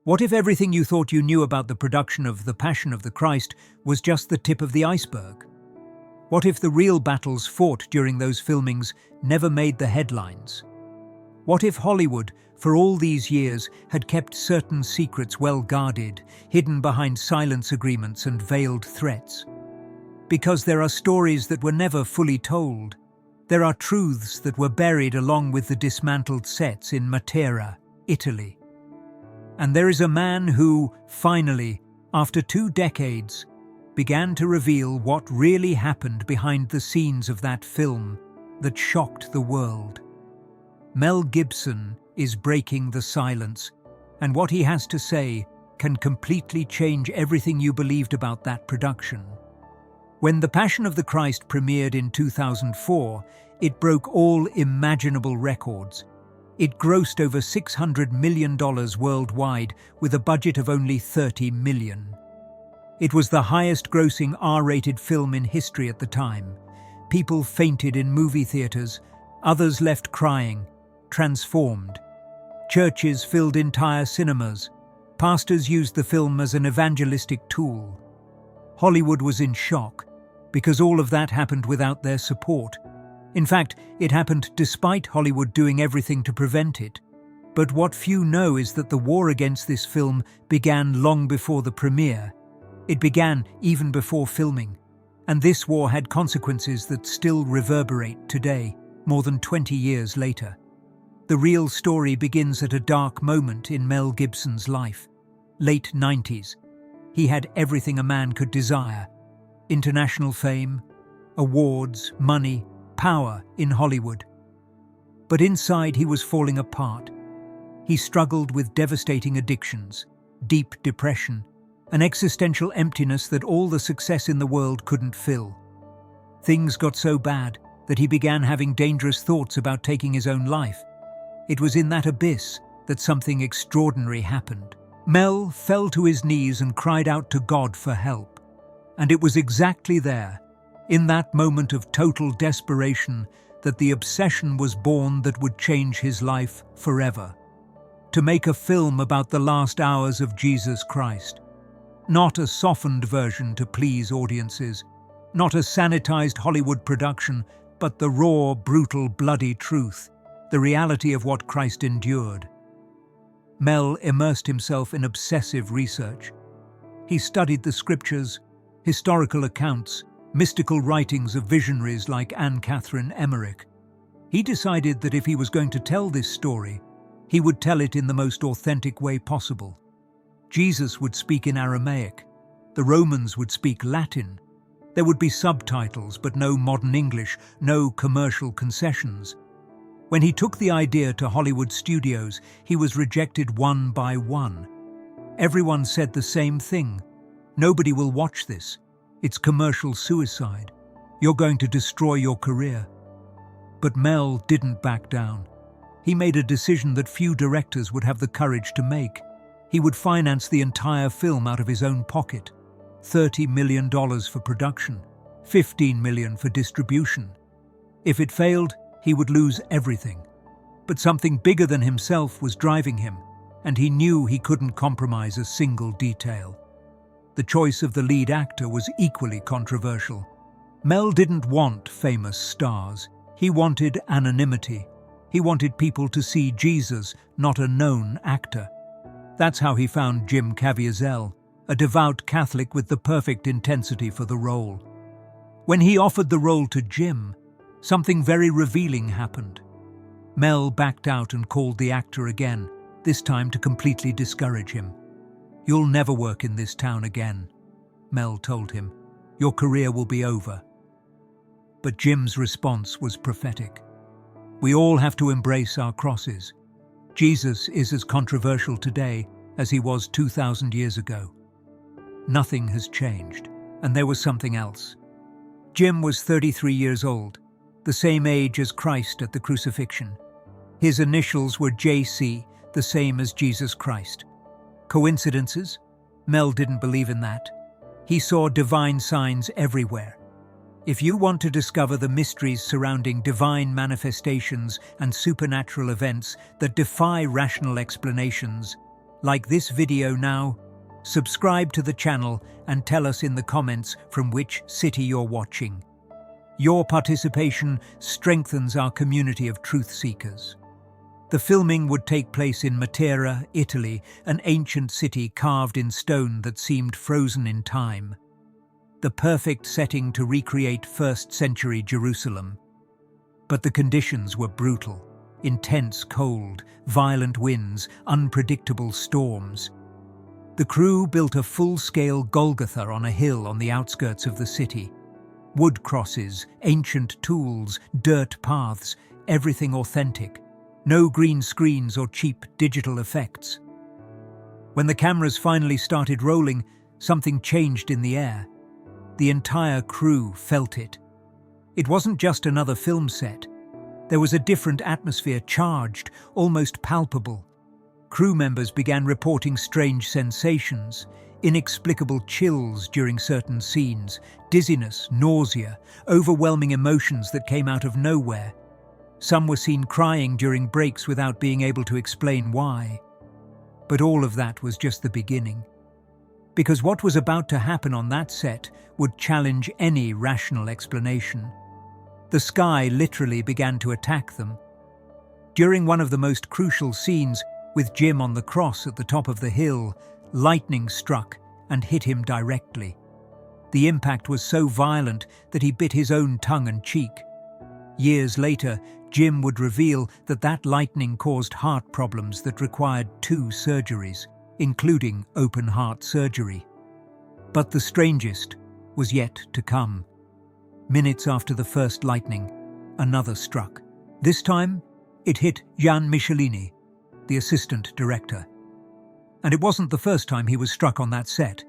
What if everything you thought you knew about the production of The Passion of the Christ was just the tip of the iceberg? What if the real battles fought during those filmings never made the headlines? What if Hollywood, for all these years, had kept certain secrets well guarded, hidden behind silence agreements and veiled threats? Because there are stories that were never fully told. There are truths that were buried along with the dismantled sets in Matera, Italy. And there is a man who, finally, after 2 decades, began to reveal what really happened behind the scenes of that film that shocked the world. Mel Gibson is breaking the silence, and what he has to say can completely change everything you believed about that production. When The Passion of the Christ premiered in 2004, it broke all imaginable records. It grossed over $600 million worldwide with a budget of only $30 million. It was the highest-grossing R-rated film in history at the time. People fainted in movie theaters, others left crying, transformed. Churches filled entire cinemas. Pastors used the film as an evangelistic tool. Hollywood was in shock, because all of that happened without their support. In fact, it happened despite Hollywood doing everything to prevent it. But what few know is that the war against this film began long before the premiere. It began even before filming. And this war had consequences that still reverberate today, more than 20 years later. The real story begins at a dark moment in Mel Gibson's life. Late 90s. He had everything a man could desire. International fame, awards, money, power in Hollywood. But inside he was falling apart. He struggled with devastating addictions, deep depression, an existential emptiness that all the success in the world couldn't fill. Things got so bad that he began having dangerous thoughts about taking his own life. It was in that abyss that something extraordinary happened. Mel fell to his knees and cried out to God for help. And it was exactly there, in that moment of total desperation, that the obsession was born that would change his life forever. To make a film about the last hours of Jesus Christ. Not a softened version to please audiences, not a sanitized Hollywood production, but the raw, brutal, bloody truth, the reality of what Christ endured. Mel immersed himself in obsessive research. He studied the scriptures, historical accounts, mystical writings of visionaries like Anne Catherine Emmerich. He decided that if he was going to tell this story, he would tell it in the most authentic way possible. Jesus would speak in Aramaic. The Romans would speak Latin. There would be subtitles, but no modern English, no commercial concessions. When he took the idea to Hollywood studios, he was rejected one by one. Everyone said the same thing. Nobody will watch this. It's commercial suicide. You're going to destroy your career. But Mel didn't back down. He made a decision that few directors would have the courage to make. He would finance the entire film out of his own pocket. $30 million for production, $15 million for distribution. If it failed, he would lose everything. But something bigger than himself was driving him, and he knew he couldn't compromise a single detail. The choice of the lead actor was equally controversial. Mel didn't want famous stars. He wanted anonymity. He wanted people to see Jesus, not a known actor. That's how he found Jim Caviezel, a devout Catholic with the perfect intensity for the role. When he offered the role to Jim, something very revealing happened. Mel backed out and called the actor again, this time to completely discourage him. "You'll never work in this town again," Mel told him. "Your career will be over." But Jim's response was prophetic. We all have to embrace our crosses. Jesus is as controversial today as he was 2,000 years ago. Nothing has changed, and there was something else. Jim was 33 years old, the same age as Christ at the crucifixion. His initials were JC, the same as Jesus Christ. Coincidences? Mel didn't believe in that. He saw divine signs everywhere. If you want to discover the mysteries surrounding divine manifestations and supernatural events that defy rational explanations, Like this video now, subscribe to the channel and tell us in the comments from which city you're watching. Your participation strengthens our community of truth seekers. The filming would take place in Matera, Italy, an ancient city carved in stone that seemed frozen in time. The perfect setting to recreate 1st century Jerusalem. But the conditions were brutal. Intense cold, violent winds, unpredictable storms. The crew built a full-scale Golgotha on a hill on the outskirts of the city. Wood crosses, ancient tools, dirt paths, everything authentic. No green screens or cheap digital effects. When the cameras finally started rolling, something changed in the air. The entire crew felt it. It wasn't just another film set. There was a different atmosphere, charged, almost palpable. Crew members began reporting strange sensations, inexplicable chills during certain scenes, dizziness, nausea, overwhelming emotions that came out of nowhere. Some were seen crying during breaks without being able to explain why. But all of that was just the beginning. Because what was about to happen on that set would challenge any rational explanation. The sky literally began to attack them. During one of the most crucial scenes, with Jim on the cross at the top of the hill, lightning struck and hit him directly. The impact was so violent that he bit his own tongue and cheek. Years later, Jim would reveal that that lightning caused heart problems that required 2 surgeries, including open-heart surgery. But the strangest was yet to come. Minutes after the first lightning, another struck. This time, it hit Gian Michelini, the assistant director. And it wasn't the first time he was struck on that set.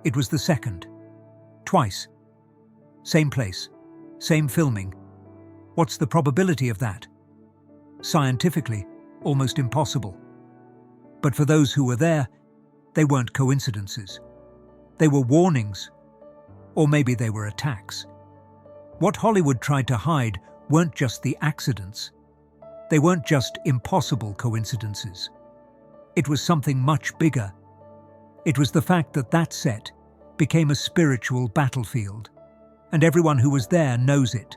It was the second. Twice. Same place, same filming. What's the probability of that? Scientifically, almost impossible. But for those who were there, they weren't coincidences. They were warnings. Or maybe they were attacks. What Hollywood tried to hide weren't just the accidents. They weren't just impossible coincidences. It was something much bigger. It was the fact that that set became a spiritual battlefield. And everyone who was there knows it.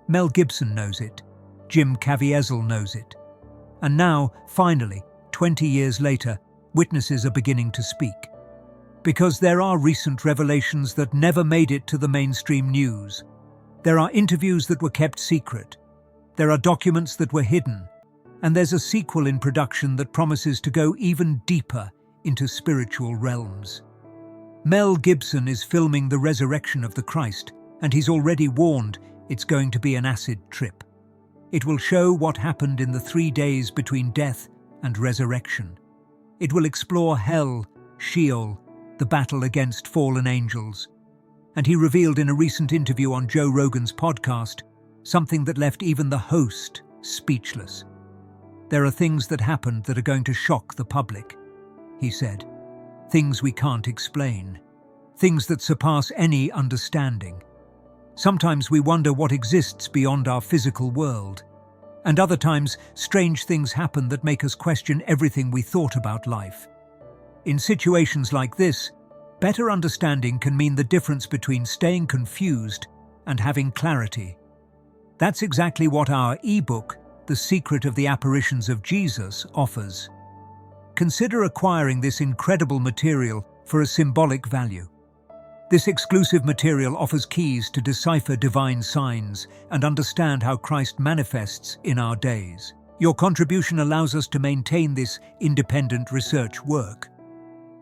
Mel Gibson knows it. Jim Caviezel knows it. And now, finally, 20 years later, witnesses are beginning to speak. Because there are recent revelations that never made it to the mainstream news. There are interviews that were kept secret. There are documents that were hidden. And there's a sequel in production that promises to go even deeper into spiritual realms. Mel Gibson is filming the resurrection of the Christ, and he's already warned it's going to be an acid trip. It will show what happened in the 3 days between death and resurrection. It will explore hell, Sheol, the battle against fallen angels. And he revealed in a recent interview on Joe Rogan's podcast something that left even the host speechless. There are things that happened that are going to shock the public, he said. Things we can't explain. Things that surpass any understanding. Sometimes we wonder what exists beyond our physical world. And other times, strange things happen that make us question everything we thought about life. In situations like this, better understanding can mean the difference between staying confused and having clarity. That's exactly what our ebook, The Secret of the Apparitions of Jesus, offers. Consider acquiring this incredible material for a symbolic value. This exclusive material offers keys to decipher divine signs and understand how Christ manifests in our days. Your contribution allows us to maintain this independent research work.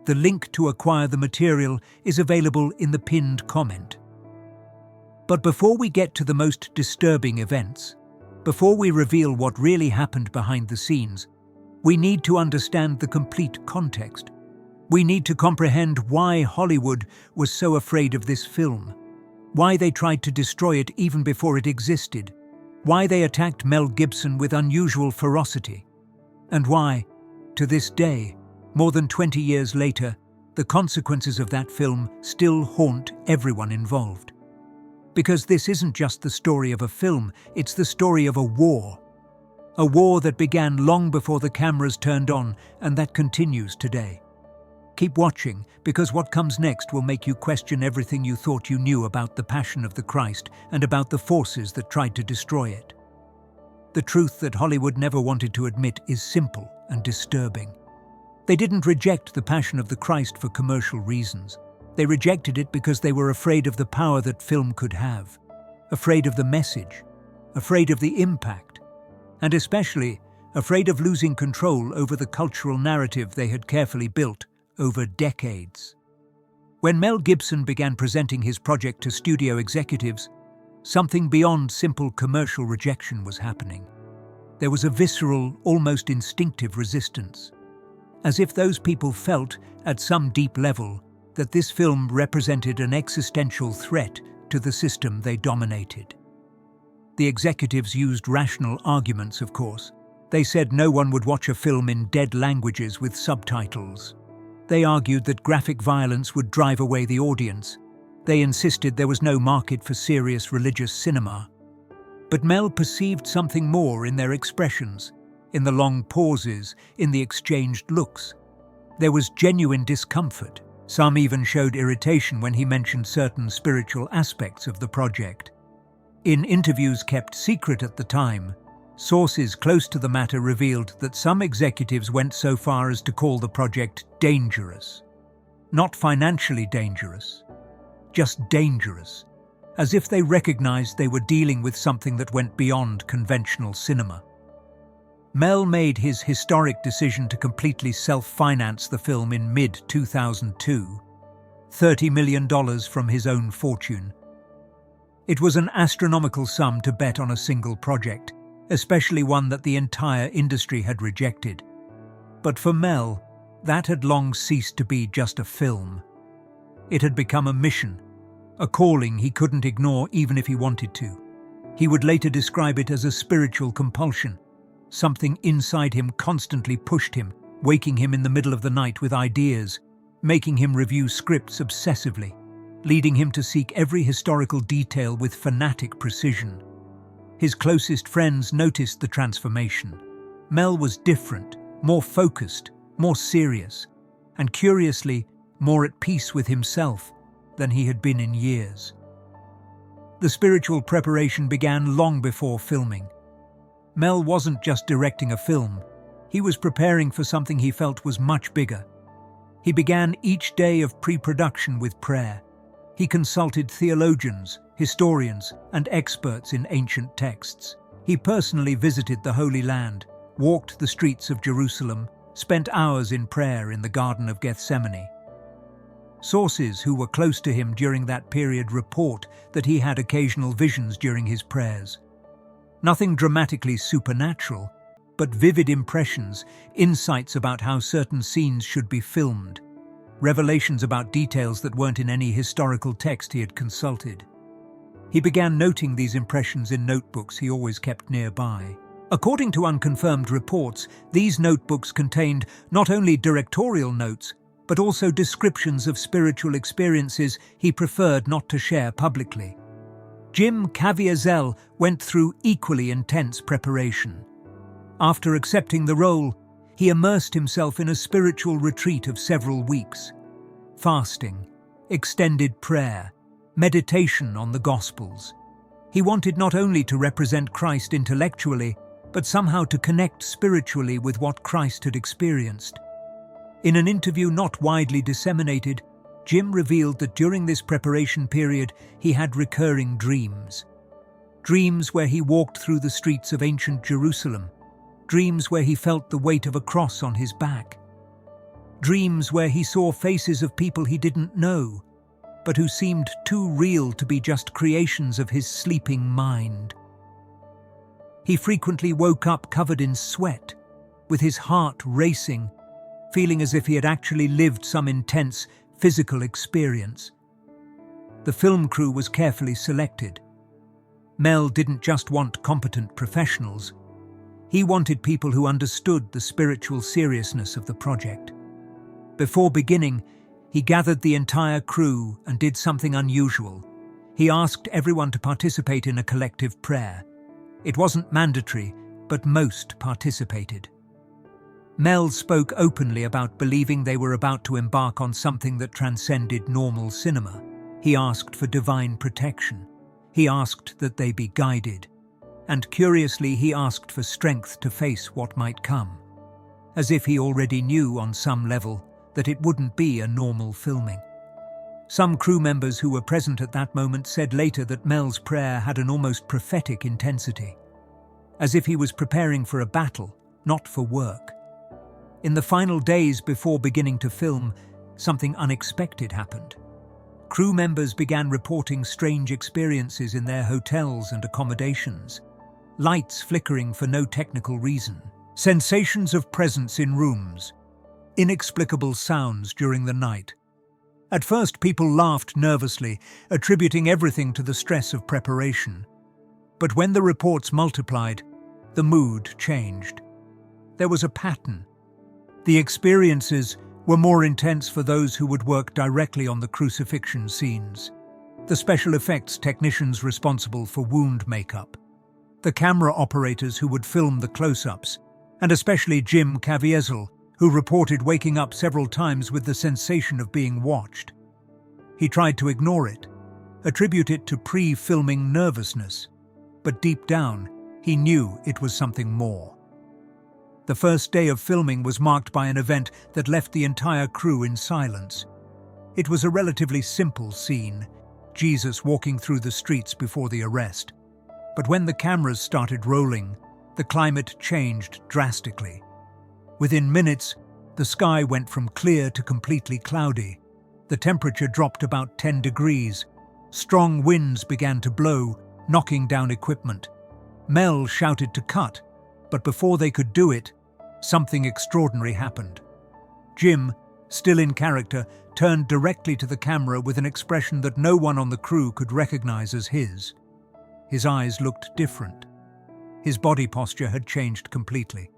The link to acquire the material is available in the pinned comment. But before we get to the most disturbing events, before we reveal what really happened behind the scenes, we need to understand the complete context. We need to comprehend why Hollywood was so afraid of this film, why they tried to destroy it even before it existed, why they attacked Mel Gibson with unusual ferocity, and why, to this day, more than 20 years later, the consequences of that film still haunt everyone involved. Because this isn't just the story of a film, it's the story of a war. A war that began long before the cameras turned on and that continues today. Keep watching, because what comes next will make you question everything you thought you knew about the Passion of the Christ and about the forces that tried to destroy it. The truth that Hollywood never wanted to admit is simple and disturbing. They didn't reject the Passion of the Christ for commercial reasons. They rejected it because they were afraid of the power that film could have, afraid of the message, afraid of the impact, and especially afraid of losing control over the cultural narrative they had carefully built over decades. When Mel Gibson began presenting his project to studio executives, something beyond simple commercial rejection was happening. There was a visceral, almost instinctive resistance, as if those people felt, at some deep level, that this film represented an existential threat to the system they dominated. The executives used rational arguments, of course. They said no one would watch a film in dead languages with subtitles. They argued that graphic violence would drive away the audience. They insisted there was no market for serious religious cinema. But Mel perceived something more in their expressions, in the long pauses, in the exchanged looks. There was genuine discomfort. Some even showed irritation when he mentioned certain spiritual aspects of the project. In interviews kept secret at the time, sources close to the matter revealed that some executives went so far as to call the project dangerous. Not financially dangerous, just dangerous, as if they recognized they were dealing with something that went beyond conventional cinema. Mel made his historic decision to completely self-finance the film in mid-2002, $30 million from his own fortune. It was an astronomical sum to bet on a single project, especially one that the entire industry had rejected. But for Mel, that had long ceased to be just a film. It had become a mission, a calling he couldn't ignore even if he wanted to. He would later describe it as a spiritual compulsion. Something inside him constantly pushed him, waking him in the middle of the night with ideas, making him review scripts obsessively, leading him to seek every historical detail with fanatic precision. His closest friends noticed the transformation. Mel was different, more focused, more serious, and curiously, more at peace with himself than he had been in years. The spiritual preparation began long before filming. Mel wasn't just directing a film, he was preparing for something he felt was much bigger. He began each day of pre-production with prayer. He consulted theologians, historians, and experts in ancient texts. He personally visited the Holy Land, walked the streets of Jerusalem, spent hours in prayer in the Garden of Gethsemane. Sources who were close to him during that period report that he had occasional visions during his prayers. Nothing dramatically supernatural, but vivid impressions, insights about how certain scenes should be filmed, revelations about details that weren't in any historical text he had consulted. He began noting these impressions in notebooks he always kept nearby. According to unconfirmed reports, these notebooks contained not only directorial notes, but also descriptions of spiritual experiences he preferred not to share publicly. Jim Caviezel went through equally intense preparation. After accepting the role, he immersed himself in a spiritual retreat of several weeks. Fasting, extended prayer, meditation on the Gospels. He wanted not only to represent Christ intellectually, but somehow to connect spiritually with what Christ had experienced. In an interview not widely disseminated, Jim revealed that during this preparation period he had recurring dreams. Dreams where he walked through the streets of ancient Jerusalem. Dreams where he felt the weight of a cross on his back. Dreams where he saw faces of people he didn't know, but who seemed too real to be just creations of his sleeping mind. He frequently woke up covered in sweat, with his heart racing, feeling as if he had actually lived some intense physical experience. The film crew was carefully selected. Mel didn't just want competent professionals. He wanted people who understood the spiritual seriousness of the project. Before beginning, he gathered the entire crew and did something unusual. He asked everyone to participate in a collective prayer. It wasn't mandatory, but most participated. Mel spoke openly about believing they were about to embark on something that transcended normal cinema. He asked for divine protection. He asked that they be guided. And curiously, he asked for strength to face what might come, as if he already knew on some level that it wouldn't be a normal filming. Some crew members who were present at that moment said later that Mel's prayer had an almost prophetic intensity, as if he was preparing for a battle, not for work. In the final days before beginning to film, something unexpected happened. Crew members began reporting strange experiences in their hotels and accommodations. Lights flickering for no technical reason, sensations of presence in rooms, inexplicable sounds during the night. At first, people laughed nervously, attributing everything to the stress of preparation. But when the reports multiplied, the mood changed. There was a pattern. The experiences were more intense for those who would work directly on the crucifixion scenes, the special effects technicians responsible for wound makeup, the camera operators who would film the close-ups, and especially Jim Caviezel, who reported waking up several times with the sensation of being watched. He tried to ignore it, attribute it to pre-filming nervousness, but deep down, he knew it was something more. The first day of filming was marked by an event that left the entire crew in silence. It was a relatively simple scene, Jesus walking through the streets before the arrest. But when the cameras started rolling, the climate changed drastically. Within minutes, the sky went from clear to completely cloudy. The temperature dropped about 10 degrees. Strong winds began to blow, knocking down equipment. Mel shouted to cut, but before they could do it, something extraordinary happened. Jim, still in character, turned directly to the camera with an expression that no one on the crew could recognize as his. His eyes looked different. His body posture had changed completely.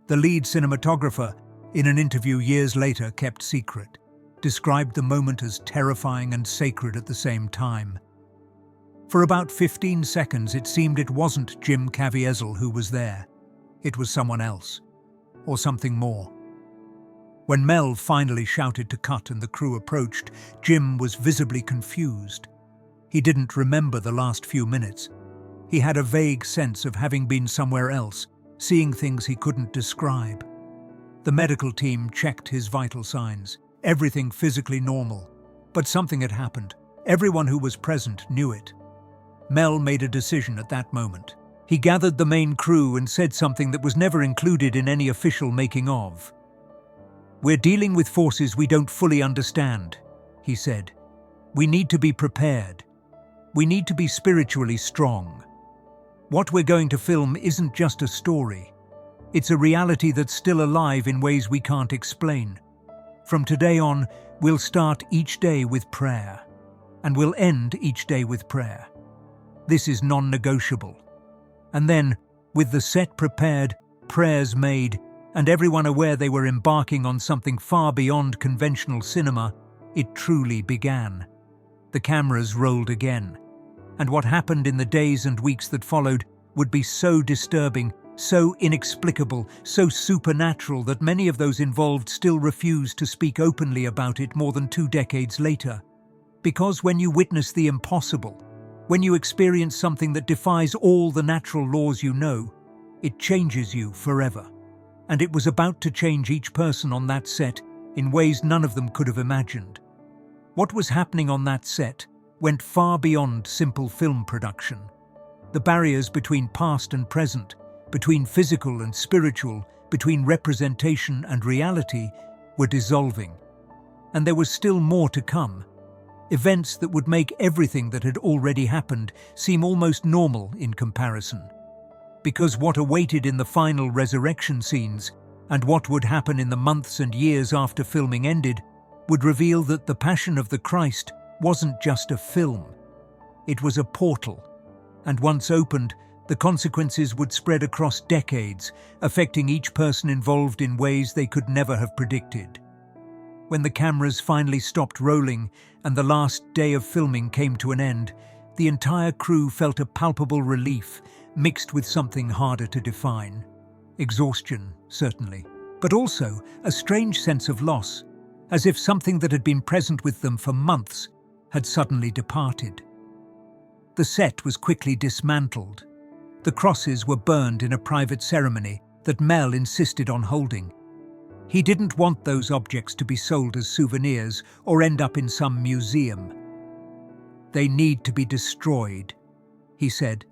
The lead cinematographer, in an interview years later kept secret, described the moment as terrifying and sacred at the same time. For about 15 seconds, it seemed it wasn't Jim Caviezel who was there. It was someone else. Or something more. When Mel finally shouted to cut and the crew approached, Jim was visibly confused. He didn't remember the last few minutes. He had a vague sense of having been somewhere else, seeing things he couldn't describe. The medical team checked his vital signs, everything physically normal. But something had happened. Everyone who was present knew it. Mel made a decision at that moment. He gathered the main crew and said something that was never included in any official making of. "We're dealing with forces we don't fully understand," he said. "We need to be prepared. We need to be spiritually strong. What we're going to film isn't just a story. It's a reality that's still alive in ways we can't explain. From today on, we'll start each day with prayer, and we'll end each day with prayer. This is non-negotiable." And then, with the set prepared, prayers made, and everyone aware they were embarking on something far beyond conventional cinema, it truly began. The cameras rolled again. And what happened in the days and weeks that followed would be so disturbing, so inexplicable, so supernatural that many of those involved still refuse to speak openly about it more than 2 decades later. Because when you witness the impossible, when you experience something that defies all the natural laws you know, it changes you forever. And it was about to change each person on that set in ways none of them could have imagined. What was happening on that set went far beyond simple film production. The barriers between past and present, between physical and spiritual, between representation and reality, were dissolving. And there was still more to come. Events that would make everything that had already happened seem almost normal in comparison. Because what awaited in the final resurrection scenes, and what would happen in the months and years after filming ended, would reveal that the Passion of the Christ wasn't just a film. It was a portal, and once opened, the consequences would spread across decades, affecting each person involved in ways they could never have predicted. When the cameras finally stopped rolling and the last day of filming came to an end, the entire crew felt a palpable relief, mixed with something harder to define. Exhaustion, certainly, but also a strange sense of loss, as if something that had been present with them for months had suddenly departed. The set was quickly dismantled. The crosses were burned in a private ceremony that Mel insisted on holding. He didn't want those objects to be sold as souvenirs or end up in some museum. "They need to be destroyed," he said.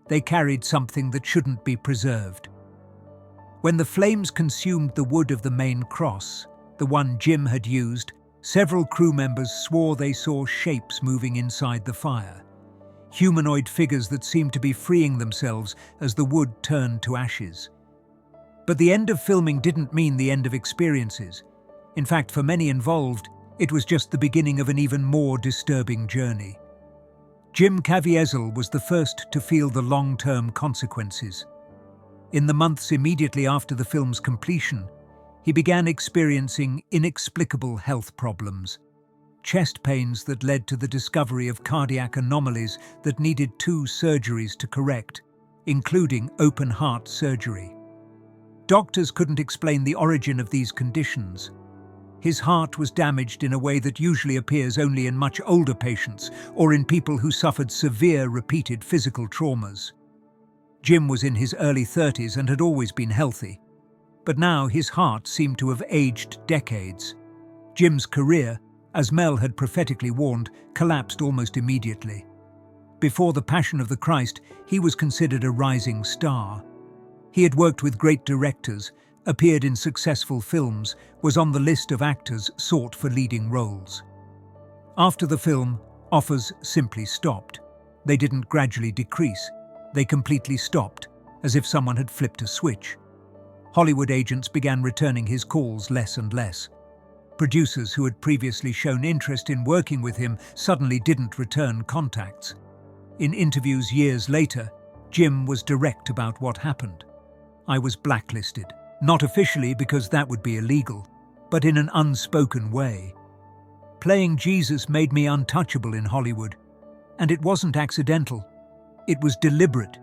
"They carried something that shouldn't be preserved." When the flames consumed the wood of the main cross, the one Jim had used, several crew members swore they saw shapes moving inside the fire. Humanoid figures that seemed to be freeing themselves as the wood turned to ashes. But the end of filming didn't mean the end of experiences. In fact, for many involved, it was just the beginning of an even more disturbing journey. Jim Caviezel was the first to feel the long-term consequences. In the months immediately after the film's completion, he began experiencing inexplicable health problems. Chest pains that led to the discovery of cardiac anomalies that needed 2 surgeries to correct, including open-heart surgery. Doctors couldn't explain the origin of these conditions. His heart was damaged in a way that usually appears only in much older patients or in people who suffered severe repeated physical traumas. Jim was in his early 30s and had always been healthy. But now his heart seemed to have aged decades. Jim's career, as Mel had prophetically warned, collapsed almost immediately. Before the Passion of the Christ, he was considered a rising star. He had worked with great directors, appeared in successful films, was on the list of actors sought for leading roles. After the film, offers simply stopped. They didn't gradually decrease. They completely stopped, as if someone had flipped a switch. Hollywood agents began returning his calls less and less. Producers who had previously shown interest in working with him suddenly didn't return contacts. In interviews years later, Jim was direct about what happened. "I was blacklisted, not officially because that would be illegal, but in an unspoken way. Playing Jesus made me untouchable in Hollywood, and it wasn't accidental. It was deliberate."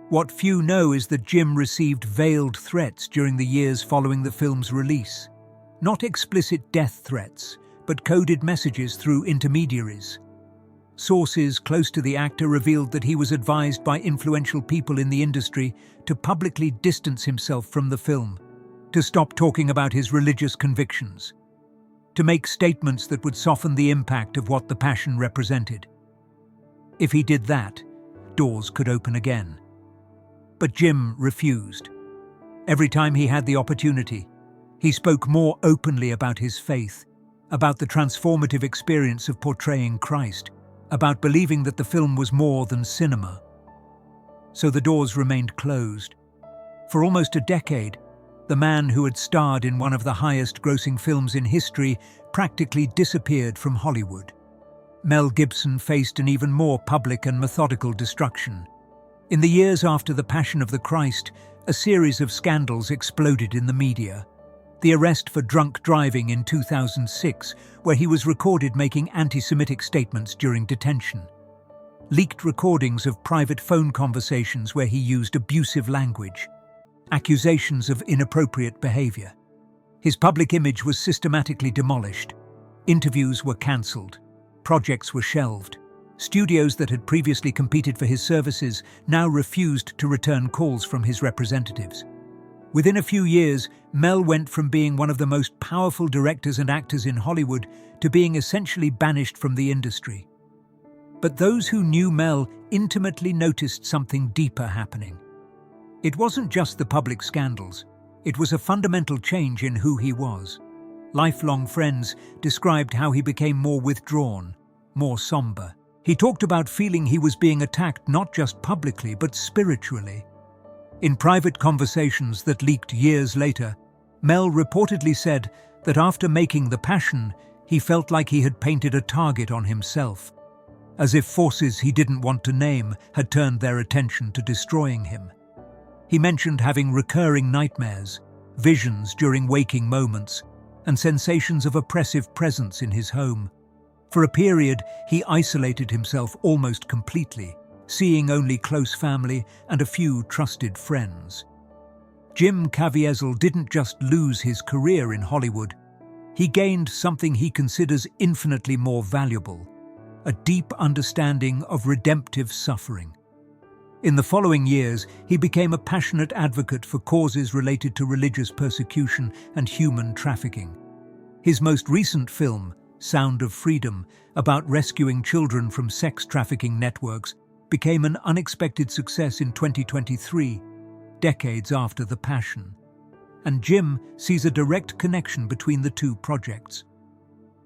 What few know is that Jim received veiled threats during the years following the film's release. Not explicit death threats, but coded messages through intermediaries. Sources close to the actor revealed that he was advised by influential people in the industry to publicly distance himself from the film, to stop talking about his religious convictions, to make statements that would soften the impact of what the Passion represented. If he did that, doors could open again. But Jim refused. Every time he had the opportunity, he spoke more openly about his faith, about the transformative experience of portraying Christ, about believing that the film was more than cinema. So the doors remained closed. For almost a decade, the man who had starred in one of the highest-grossing films in history practically disappeared from Hollywood. Mel Gibson faced an even more public and methodical destruction. In the years after the Passion of the Christ, a series of scandals exploded in the media. The arrest for drunk driving in 2006, where he was recorded making anti-Semitic statements during detention. Leaked recordings of private phone conversations where he used abusive language. Accusations of inappropriate behavior. His public image was systematically demolished. Interviews were cancelled. Projects were shelved. Studios that had previously competed for his services now refused to return calls from his representatives. Within a few years, Mel went from being one of the most powerful directors and actors in Hollywood to being essentially banished from the industry. But those who knew Mel intimately noticed something deeper happening. It wasn't just the public scandals. It was a fundamental change in who he was. Lifelong friends described how he became more withdrawn, more somber. He talked about feeling he was being attacked not just publicly but spiritually. In private conversations that leaked years later, Mel reportedly said that after making The Passion, he felt like he had painted a target on himself, as if forces he didn't want to name had turned their attention to destroying him. He mentioned having recurring nightmares, visions during waking moments, and sensations of oppressive presence in his home. For a period, he isolated himself almost completely, seeing only close family and a few trusted friends. Jim Caviezel didn't just lose his career in Hollywood, he gained something he considers infinitely more valuable: a deep understanding of redemptive suffering. In the following years, he became a passionate advocate for causes related to religious persecution and human trafficking. His most recent film, Sound of Freedom, about rescuing children from sex trafficking networks, became an unexpected success in 2023, decades after The Passion. And Jim sees a direct connection between the two projects.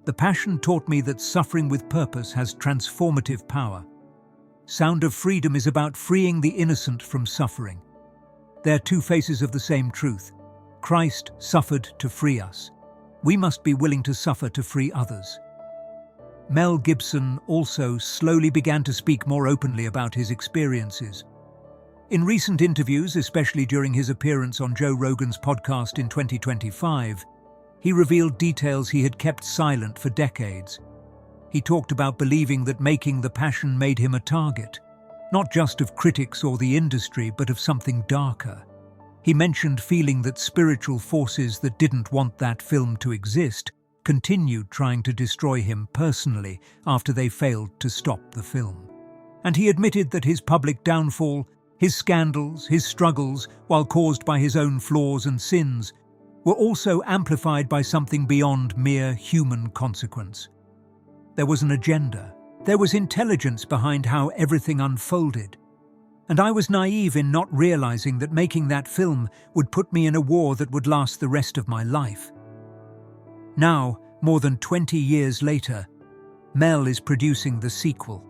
The Passion taught me that suffering with purpose has transformative power. Sound of Freedom is about freeing the innocent from suffering. They're two faces of the same truth. Christ suffered to free us. We must be willing to suffer to free others. Mel Gibson also slowly began to speak more openly about his experiences. In recent interviews, especially during his appearance on Joe Rogan's podcast in 2025, he revealed details he had kept silent for decades. He talked about believing that making The Passion made him a target, not just of critics or the industry, but of something darker. He mentioned feeling that spiritual forces that didn't want that film to exist continued trying to destroy him personally after they failed to stop the film. And he admitted that his public downfall, his scandals, his struggles, while caused by his own flaws and sins, were also amplified by something beyond mere human consequence. There was an agenda. There was intelligence behind how everything unfolded. And I was naive in not realizing that making that film would put me in a war that would last the rest of my life. Now, more than 20 years later, Mel is producing the sequel.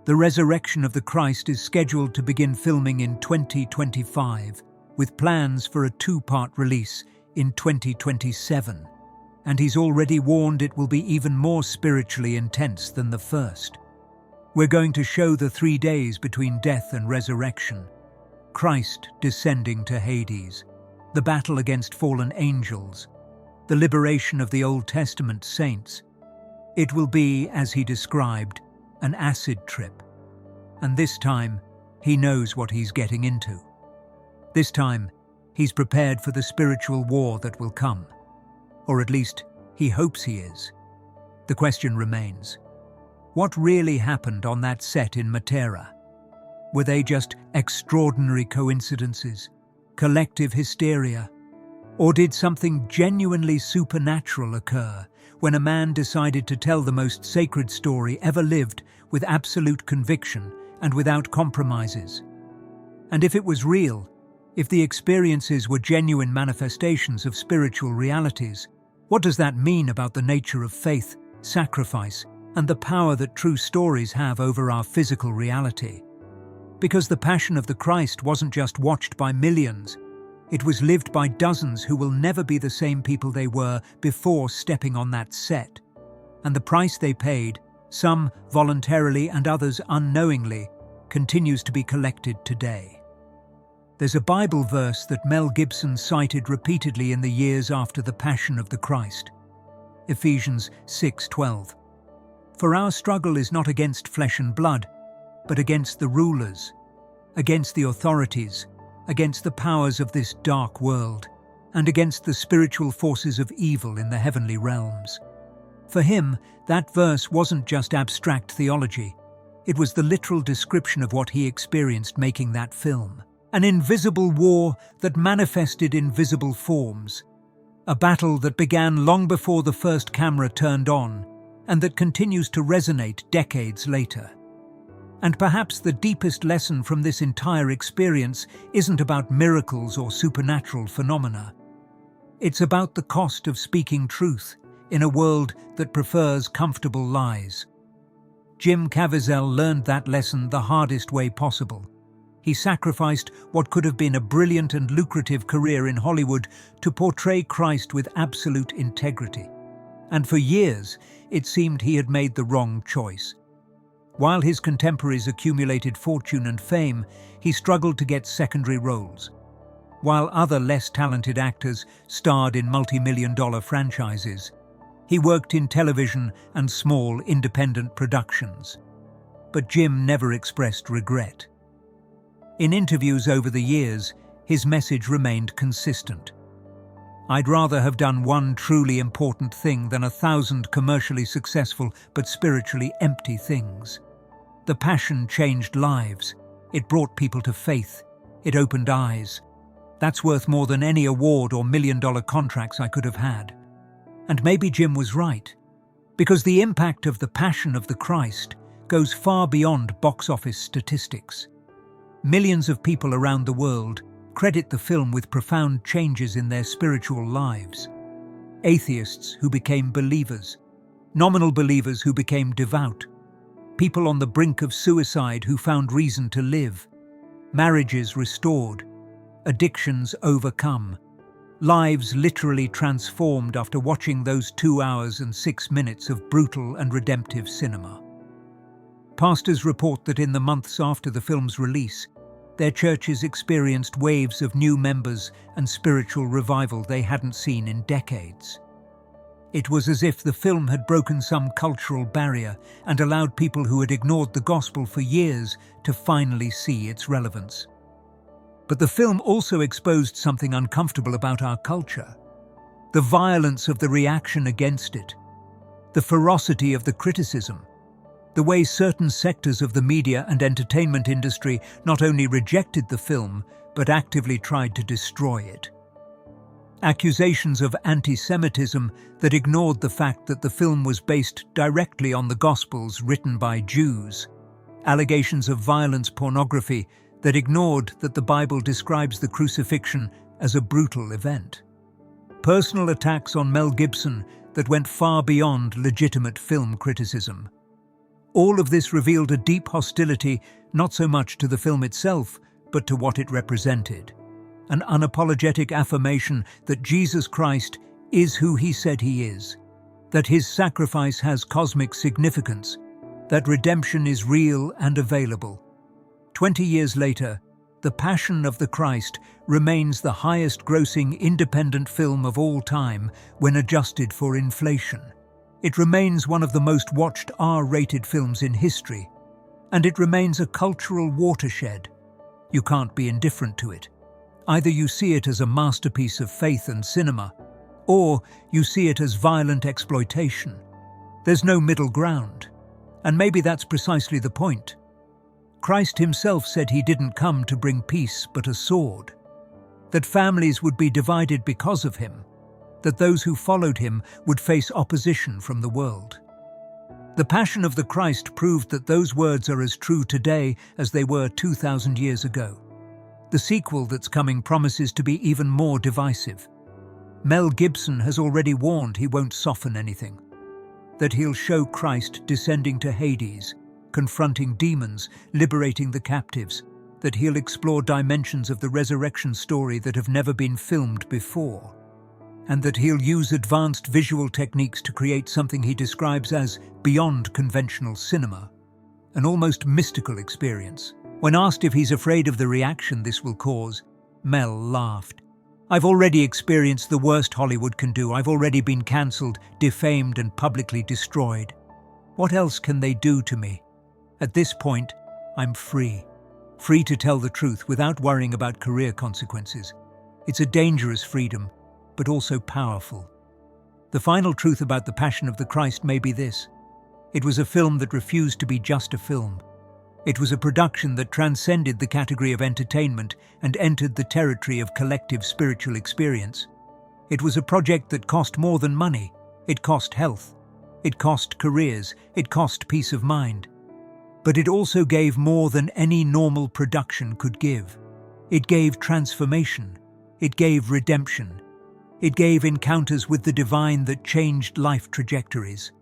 The Resurrection of the Christ is scheduled to begin filming in 2025, with plans for a two-part release in 2027. And he's already warned it will be even more spiritually intense than the first. We're going to show the 3 days between death and resurrection, Christ descending to Hades, the battle against fallen angels, the liberation of the Old Testament saints. It will be, as he described, an acid trip. And this time, he knows what he's getting into. This time, he's prepared for the spiritual war that will come. Or at least, he hopes he is. The question remains: what really happened on that set in Matera? Were they just extraordinary coincidences, collective hysteria? Or did something genuinely supernatural occur when a man decided to tell the most sacred story ever lived with absolute conviction and without compromises? And if it was real, if the experiences were genuine manifestations of spiritual realities, what does that mean about the nature of faith, sacrifice, and the power that true stories have over our physical reality? Because the Passion of the Christ wasn't just watched by millions, it was lived by dozens who will never be the same people they were before stepping on that set. And the price they paid, some voluntarily and others unknowingly, continues to be collected today. There's a Bible verse that Mel Gibson cited repeatedly in the years after the Passion of the Christ. Ephesians 6:12. For our struggle is not against flesh and blood, but against the rulers, against the authorities, against the powers of this dark world, and against the spiritual forces of evil in the heavenly realms. For him, that verse wasn't just abstract theology. It was the literal description of what he experienced making that film. An invisible war that manifested in visible forms. A battle that began long before the first camera turned on, and that continues to resonate decades later. And perhaps the deepest lesson from this entire experience isn't about miracles or supernatural phenomena. It's about the cost of speaking truth in a world that prefers comfortable lies. Jim Caviezel learned that lesson the hardest way possible. He sacrificed what could have been a brilliant and lucrative career in Hollywood to portray Christ with absolute integrity. And for years, it seemed he had made the wrong choice. While his contemporaries accumulated fortune and fame, he struggled to get secondary roles. While other less talented actors starred in multi-million-dollar franchises, he worked in television and small independent productions. but Jim never expressed regret. In interviews over the years, his message remained consistent. "I'd rather have done one truly important thing than 1,000 commercially successful but spiritually empty things." The passion changed lives. It brought people to faith. It opened eyes. That's worth more than any award or million-dollar contracts I could have had. And maybe Jim was right, because the impact of the Passion of the Christ goes far beyond box office statistics. Millions of people around the world credit the film with profound changes in their spiritual lives. Atheists who became believers, nominal believers who became devout, people on the brink of suicide who found reason to live, marriages restored, addictions overcome, lives literally transformed after watching those 2 hours and 6 minutes of brutal and redemptive cinema. Pastors report that in the months after the film's release, their churches experienced waves of new members and spiritual revival they hadn't seen in decades. It was as if the film had broken some cultural barrier and allowed people who had ignored the gospel for years to finally see its relevance. But the film also exposed something uncomfortable about our culture: the violence of the reaction against it, the ferocity of the criticism, the way certain sectors of the media and entertainment industry not only rejected the film, but actively tried to destroy it. Accusations of anti-Semitism that ignored the fact that the film was based directly on the Gospels written by Jews. Allegations of violence pornography that ignored that the Bible describes the crucifixion as a brutal event. Personal attacks on Mel Gibson that went far beyond legitimate film criticism. All of this revealed a deep hostility not so much to the film itself, but to what it represented. An unapologetic affirmation that Jesus Christ is who he said he is, that his sacrifice has cosmic significance, that redemption is real and available. 20 years later, The Passion of the Christ remains the highest-grossing independent film of all time when adjusted for inflation. It remains one of the most watched R-rated films in history, and it remains a cultural watershed. You can't be indifferent to it. Either you see it as a masterpiece of faith and cinema, or you see it as violent exploitation. There's no middle ground, and maybe that's precisely the point. Christ himself said he didn't come to bring peace but a sword, that families would be divided because of him, that those who followed him would face opposition from the world. The Passion of the Christ proved that those words are as true today as they were 2,000 years ago. The sequel that's coming promises to be even more divisive. Mel Gibson has already warned he won't soften anything, that he'll show Christ descending to Hades, confronting demons, liberating the captives, that he'll explore dimensions of the resurrection story that have never been filmed before, and that he'll use advanced visual techniques to create something he describes as beyond conventional cinema, an almost mystical experience. When asked if he's afraid of the reaction this will cause, Mel laughed. "I've already experienced the worst Hollywood can do. I've already been cancelled, defamed, and publicly destroyed. What else can they do to me? At this point, I'm free. Free to tell the truth without worrying about career consequences. It's a dangerous freedom, but also powerful." The final truth about The Passion of the Christ may be this: it was a film that refused to be just a film. It was a production that transcended the category of entertainment and entered the territory of collective spiritual experience. It was a project that cost more than money. It cost health. It cost careers. It cost peace of mind. But it also gave more than any normal production could give. It gave transformation. It gave redemption. It gave encounters with the divine that changed life trajectories.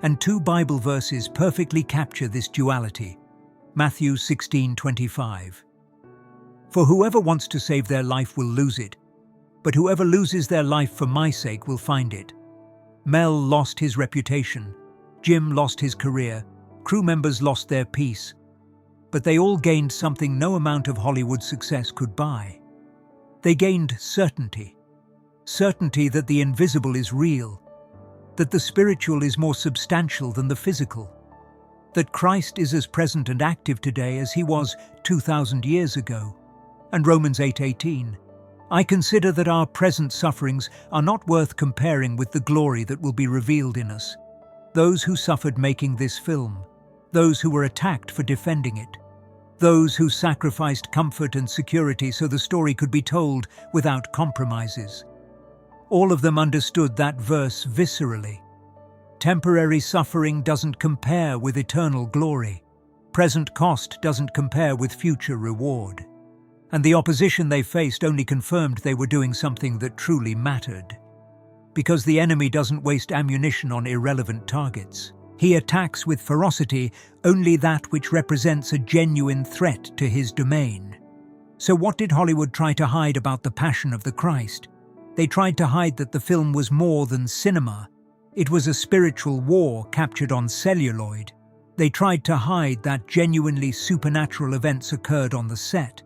And 2 Bible verses perfectly capture this duality. Matthew 16:25. "For whoever wants to save their life will lose it, but whoever loses their life for my sake will find it." Mel lost his reputation. Jim lost his career. Crew members lost their peace. But they all gained something no amount of Hollywood success could buy. They gained certainty. Certainty that the invisible is real, that the spiritual is more substantial than the physical, that Christ is as present and active today as he was 2,000 years ago. And Romans 8:18, I consider that our present sufferings are not worth comparing with the glory that will be revealed in us. Those who suffered making this film, those who were attacked for defending it, those who sacrificed comfort and security so the story could be told without compromises. All of them understood that verse viscerally. Temporary suffering doesn't compare with eternal glory. Present cost doesn't compare with future reward. And the opposition they faced only confirmed they were doing something that truly mattered. Because the enemy doesn't waste ammunition on irrelevant targets. He attacks with ferocity only that which represents a genuine threat to his domain. So what did Hollywood try to hide about the Passion of the Christ? They tried to hide that the film was more than cinema. It was a spiritual war captured on celluloid. They tried to hide that genuinely supernatural events occurred on the set.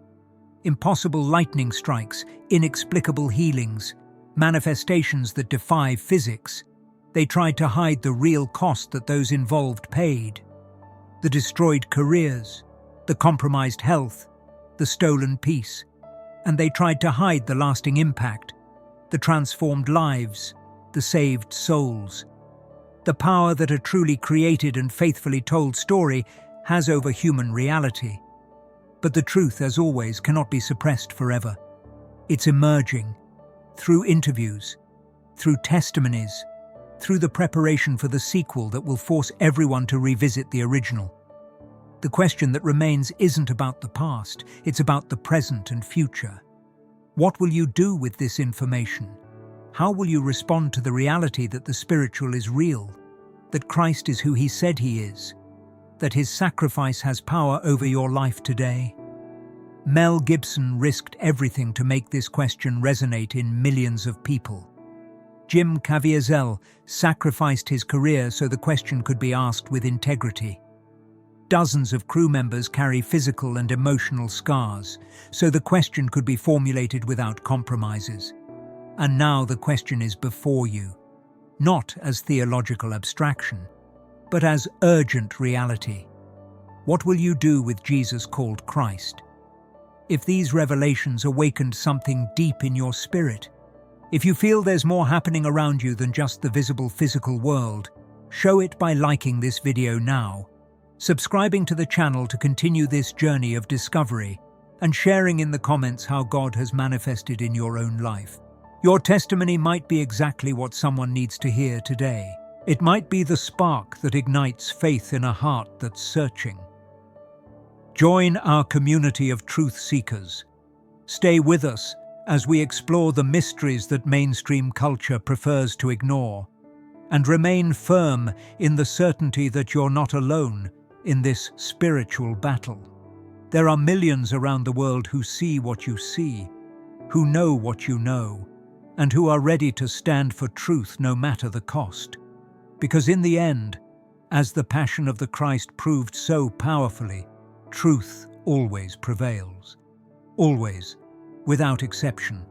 Impossible lightning strikes, inexplicable healings, manifestations that defy physics. They tried to hide the real cost that those involved paid. The destroyed careers, the compromised health, the stolen peace. And they tried to hide the lasting impact, the transformed lives, the saved souls. The power that a truly created and faithfully told story has over human reality. But the truth, as always, cannot be suppressed forever. It's emerging through interviews, through testimonies, through the preparation for the sequel that will force everyone to revisit the original. The question that remains isn't about the past, it's about the present and future. What will you do with this information? How will you respond to the reality that the spiritual is real, that Christ is who he said he is, that his sacrifice has power over your life today? Mel Gibson risked everything to make this question resonate in millions of people. Jim Caviezel sacrificed his career so the question could be asked with integrity. Dozens of crew members carry physical and emotional scars, so the question could be formulated without compromises. And now the question is before you, not as theological abstraction, but as urgent reality. What will you do with Jesus called Christ? If these revelations awakened something deep in your spirit, if you feel there's more happening around you than just the visible physical world, show it by liking this video now, subscribing to the channel to continue this journey of discovery, and sharing in the comments how God has manifested in your own life. Your testimony might be exactly what someone needs to hear today. It might be the spark that ignites faith in a heart that's searching. Join our community of truth seekers. Stay with us as we explore the mysteries that mainstream culture prefers to ignore, and remain firm in the certainty that you're not alone in this spiritual battle. There are millions around the world who see what you see, who know what you know, and who are ready to stand for truth no matter the cost. Because in the end, as the Passion of the Christ proved so powerfully, truth always prevails. Always, without exception.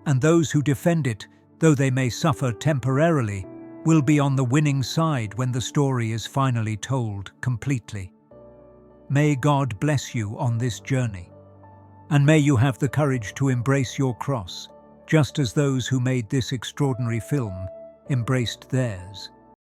And those who defend it, though they may suffer temporarily, will be on the winning side when the story is finally told completely. May God bless you on this journey. And may you have the courage to embrace your cross, just as those who made this extraordinary film embraced theirs.